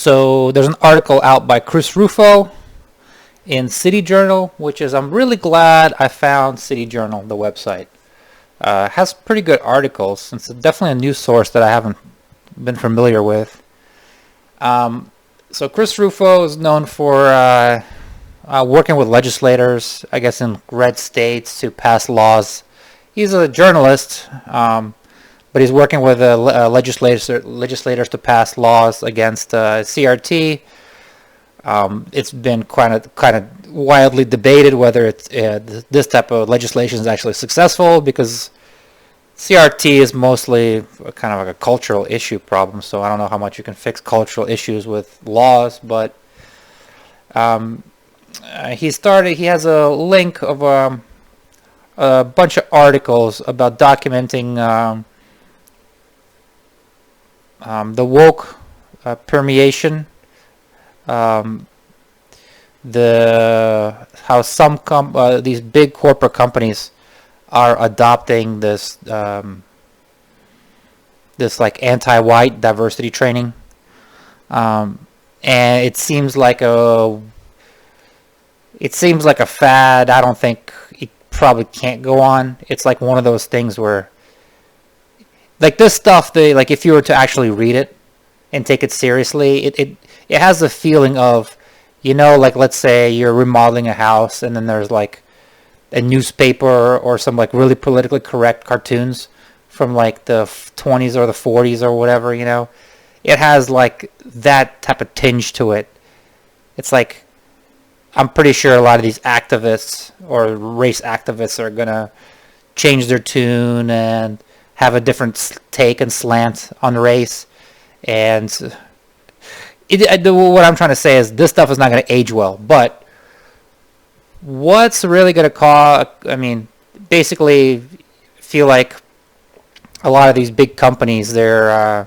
So there's an article out by Chris Rufo in City Journal, which is, I'm really glad I found City Journal, the website. Has pretty good articles. It's definitely a news source that I haven't been familiar with. So Chris Rufo is known for working with legislators, I guess, in red states to pass laws. He's a journalist, but he's working with legislators to pass laws against CRT. It's been kind of wildly debated whether it's this type of legislation is actually successful, because CRT is mostly kind of like a cultural issue problem. So I don't know how much you can fix cultural issues with laws, but he has a link of a bunch of articles about documenting the woke permeation. How some these big corporate companies are adopting this like anti-white diversity training, and it seems like a fad. I don't think it probably can't go on. It's like one of those things where, like, this stuff, like, if you were to actually read it and take it seriously, it has the feeling of, like, let's say you're remodeling a house and then there's like a newspaper or some like really politically correct cartoons from like the 20s or the 40s or whatever, it has like that type of tinge to it. It's like, I'm pretty sure a lot of these activists or race activists are gonna change their tune and have a different take and slant on race. And what I'm trying to say is this stuff is not going to age well. But what's really going to basically feel like a lot of these big companies, they're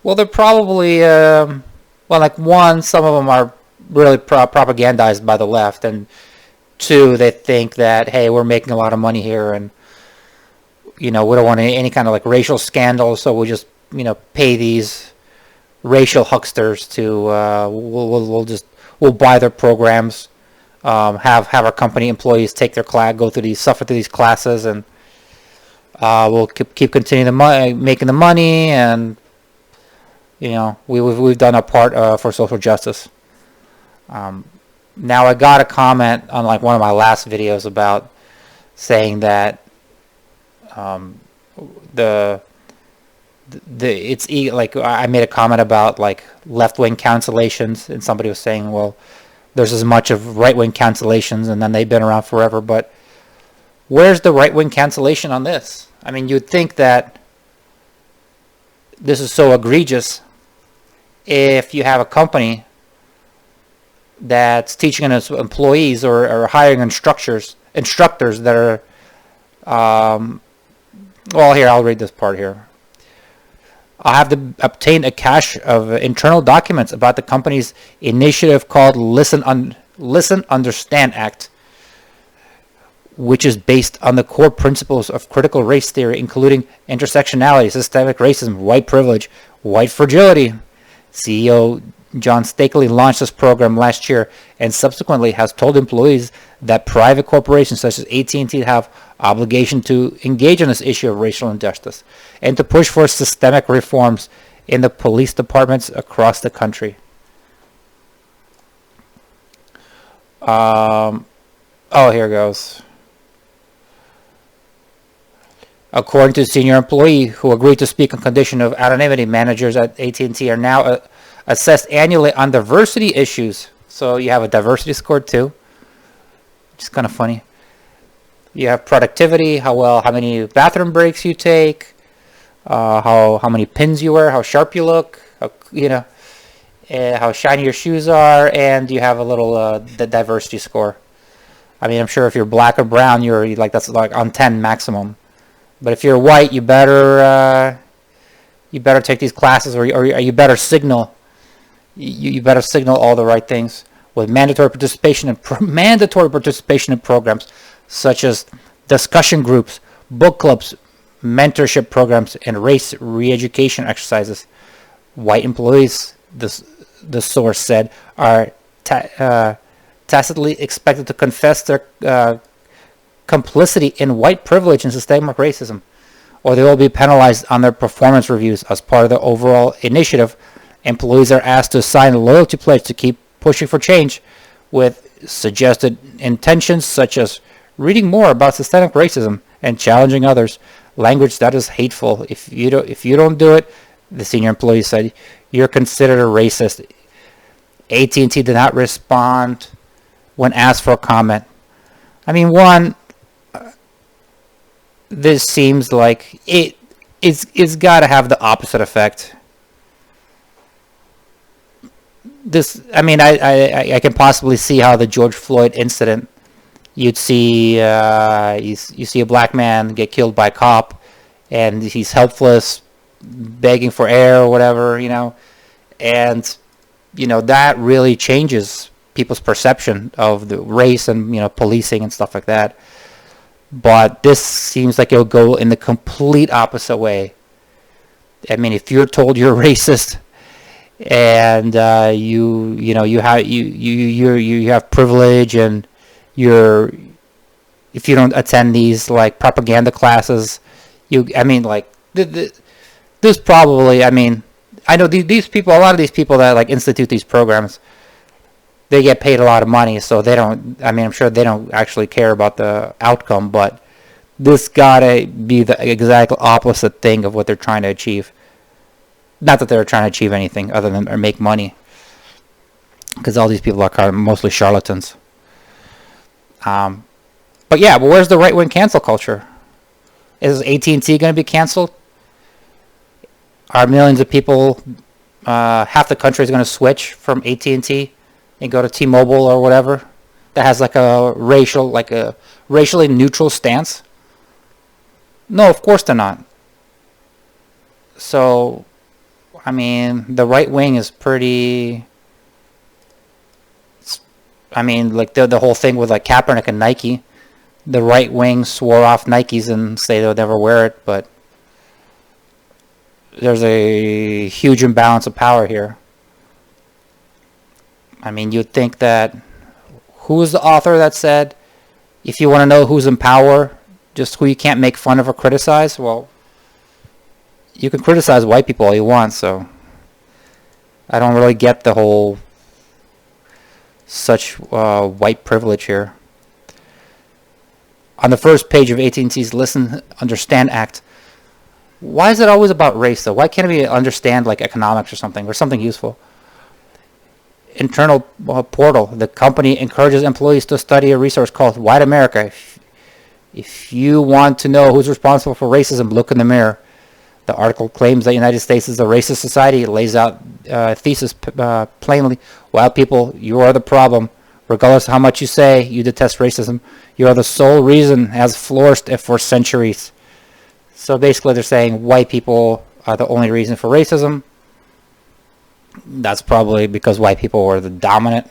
probably, like, one, some of them are really propagandized by the left, and two, they think that, hey, we're making a lot of money here, and we don't want any kind of like racial scandal, so we'll just pay these racial hucksters to we'll buy their programs, have our company employees take their class, suffer through these classes, and we'll keep continuing making the money, and we've done our part for social justice. Now I got a comment on like one of my last videos about saying that like, I made a comment about like left-wing cancellations, and somebody was saying, well, there's as much of right-wing cancellations, and then they've been around forever. But where's the right-wing cancellation on this? I mean, you'd think that this is so egregious if you have a company that's teaching its employees or hiring instructors that are well, here, I'll read this part here. I have obtained a cache of internal documents about the company's initiative called Listen, Understand Act, which is based on the core principles of critical race theory, including intersectionality, systemic racism, white privilege, white fragility. CEO John Stakely launched this program last year and subsequently has told employees that private corporations such as AT&T have obligation to engage on this issue of racial injustice and to push for systemic reforms in the police departments across the country. Here it goes. According to a senior employee who agreed to speak on condition of anonymity, managers at AT&T are now assessed annually on diversity issues. So you have a diversity score too, which is kind of funny. You have productivity, how many bathroom breaks you take, how many pins you wear, how sharp you look, how shiny your shoes are, and you have a little the diversity score. I mean, I'm sure if you're black or brown, that's like on 10 maximum. But if you're white, you better take these classes, or you better signal. You better signal all the right things with mandatory participation in programs such as discussion groups, book clubs, mentorship programs, and race re-education exercises. White employees, the source said, are tacitly expected to confess their complicity in white privilege and systemic racism, or they will be penalized on their performance reviews. As part of the overall initiative, employees are asked to sign a loyalty pledge to keep pushing for change, with suggested intentions such as reading more about systemic racism and challenging others. Language that is hateful. If you don't do it, the senior employee said, you're considered a racist. AT&T did not respond when asked for a comment. I mean, one, this seems like it's got to have the opposite effect. This, I mean, I can possibly see how the George Floyd incident, you'd see you see a black man get killed by a cop, and he's helpless, begging for air or whatever, and that really changes people's perception of the race and policing and stuff like that. But this seems like it'll go in the complete opposite way. I mean, if you're told you're racist and you have privilege, and if you don't attend these like propaganda classes, this probably, I know these people, a lot of these people that like institute these programs, they get paid a lot of money, so they don't, I'm sure they don't actually care about the outcome, but this gotta be the exact opposite thing of what they're trying to achieve. Not that they're trying to achieve anything other than or make money, because all these people are mostly charlatans. But where's the right-wing cancel culture? Is AT&T going to be canceled? Are millions of people, half the country is going to switch from AT&T and go to T-Mobile or whatever that has like a racially neutral stance? No, of course they're not. So, the right wing is pretty. The whole thing with like Kaepernick and Nike, the right wing swore off Nikes and say they'll never wear it, but there's a huge imbalance of power here. You'd think that, who was the author that said, if you want to know who's in power, just who you can't make fun of or criticize? Well, you can criticize white people all you want, so I don't really get the whole such white privilege here. On the first page of AT&T's Listen, Understand Act, why is it always about race, though? Why can't we understand like economics or something useful? Internal portal. The company encourages employees to study a resource called White America. If you want to know who's responsible for racism, look in the mirror. The article claims that the United States is a racist society. It lays out thesis plainly. White people, you are the problem. Regardless of how much you say you detest racism, you are the sole reason it has flourished for centuries. So basically they're saying white people are the only reason for racism. That's probably because white people were the dominant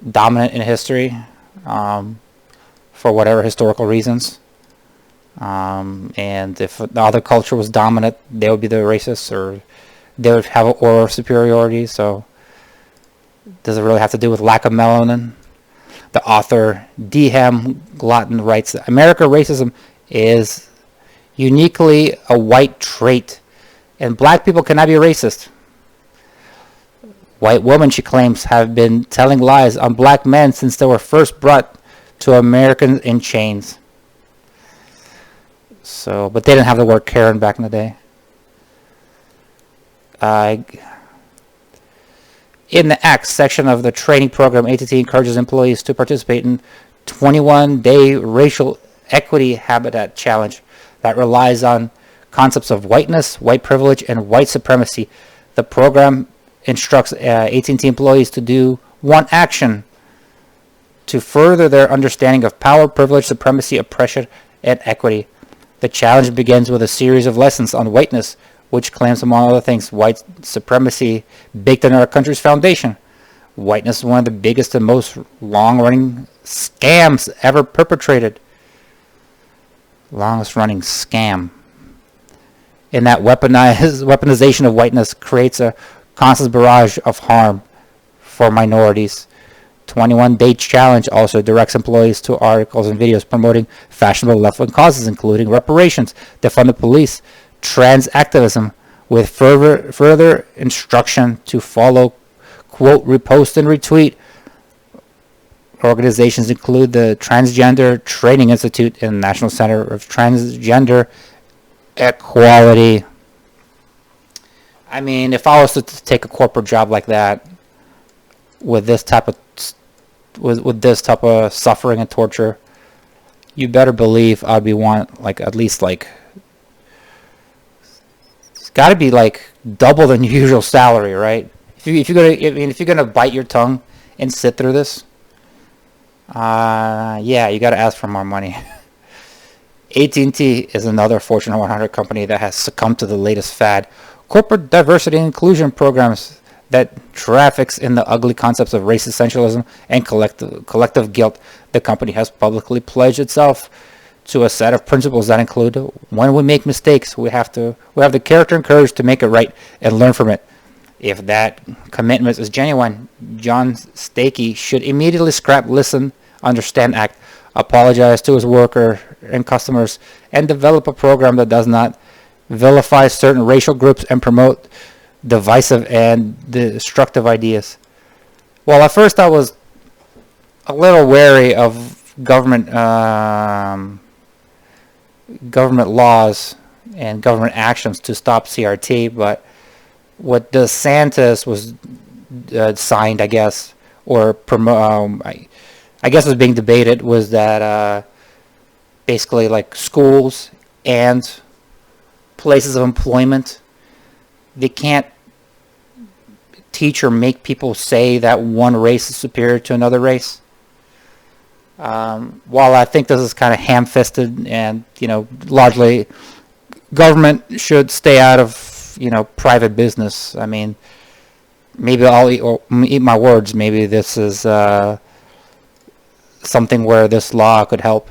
in history, for whatever historical reasons. And if the other culture was dominant, they would be the racists, or they would have an aura of superiority. So does it really have to do with lack of melanin? The author Dehem Glotton writes, American racism is uniquely a white trait, and black people cannot be racist. White women, she claims, have been telling lies on black men since they were first brought to Americans in chains. So, but they didn't have the word Karen back in the day. In the Acts section of the training program, AT&T encourages employees to participate in 21-day racial equity habitat challenge that relies on concepts of whiteness, white privilege, and white supremacy. The program instructs AT&T employees to do one action to further their understanding of power, privilege, supremacy, oppression, and equity. The challenge begins with a series of lessons on whiteness, which claims, among other things, white supremacy baked into our country's foundation. Whiteness is one of the biggest and most long-running scams ever perpetrated. Longest-running scam. in that weaponization of whiteness creates a constant barrage of harm for minorities. 21 Day Challenge also directs employees to articles and videos promoting fashionable left-wing causes, including reparations, defund the police, trans activism, with further instruction to follow, quote, repost and retweet. Organizations include the Transgender Training Institute and National Center of Transgender Equality. I mean, if I was to take a corporate job like that with this type of with this type of suffering and torture, you better believe I'd be at least it's got to be like double the usual salary, right? If you're gonna bite your tongue and sit through this, yeah, you got to ask for more money. AT&T is another Fortune 100 company that has succumbed to the latest fad, corporate diversity and inclusion programs that traffics in the ugly concepts of racist essentialism and collective guilt. The company has publicly pledged itself to a set of principles that include: when we make mistakes, we have the character and courage to make it right and learn from it. If that commitment is genuine, John Stakey should immediately scrap Listen, Understand Act, apologize to his worker and customers, and develop a program that does not vilify certain racial groups and promote divisive and destructive ideas. Well, at first I was a little wary of government laws and government actions to stop CRT, but what DeSantis was signed, I guess, or I guess was being debated, was that basically like schools and places of employment, they can't teach or make people say that one race is superior to another race. While I think this is kind of ham-fisted and, largely government should stay out of, private business. I mean, maybe I'll eat my words. Maybe this is something where this law could help.